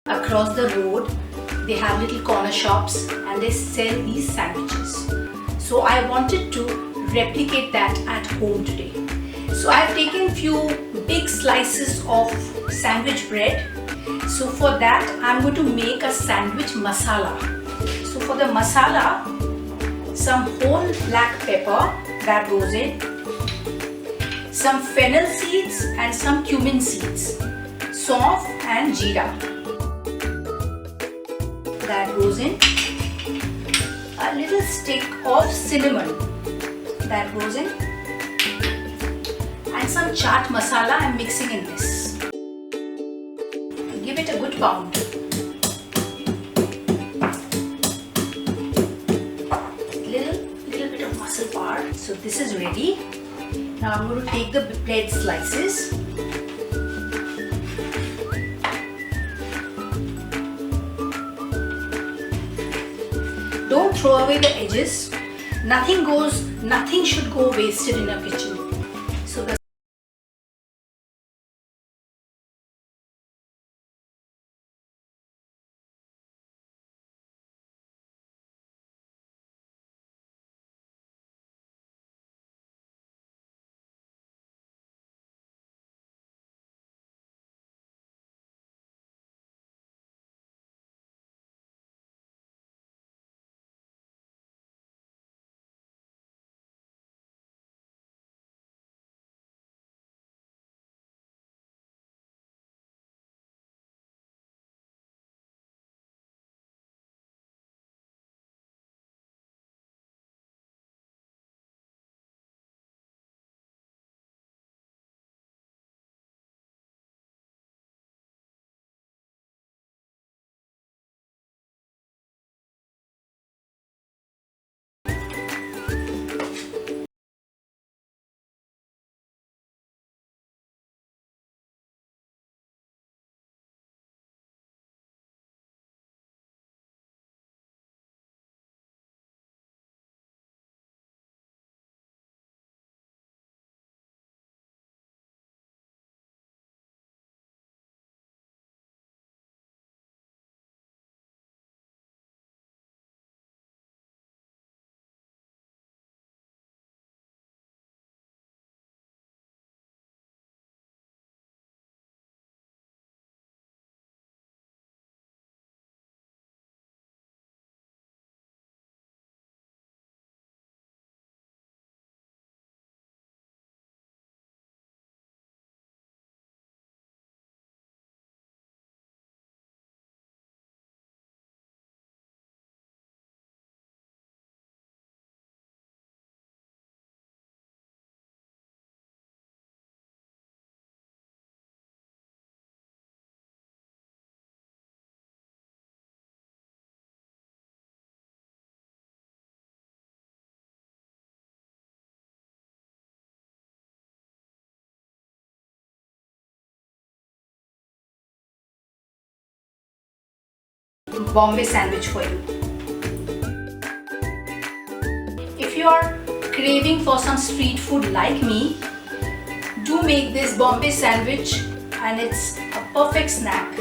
across the road, they have little corner shops and they sell these sandwiches. So I wanted to replicate that at home today. So I've taken few big slices of sandwich bread. So for that I'm going to make a sandwich masala. So for the masala, some whole black pepper that goes in, some fennel seeds and some cumin seeds, saunf and jeera that goes in, a little stick of cinnamon that goes in, and some chaat masala I'm mixing in this. Give it a good pound. Little bit of muscle part. So this is ready. Now I'm going to take the bread slices. Don't throw away the edges. Nothing should go wasted in a kitchen. So the Bombay sandwich for you. If you are craving for some street food like me, do make this Bombay sandwich and it's a perfect snack.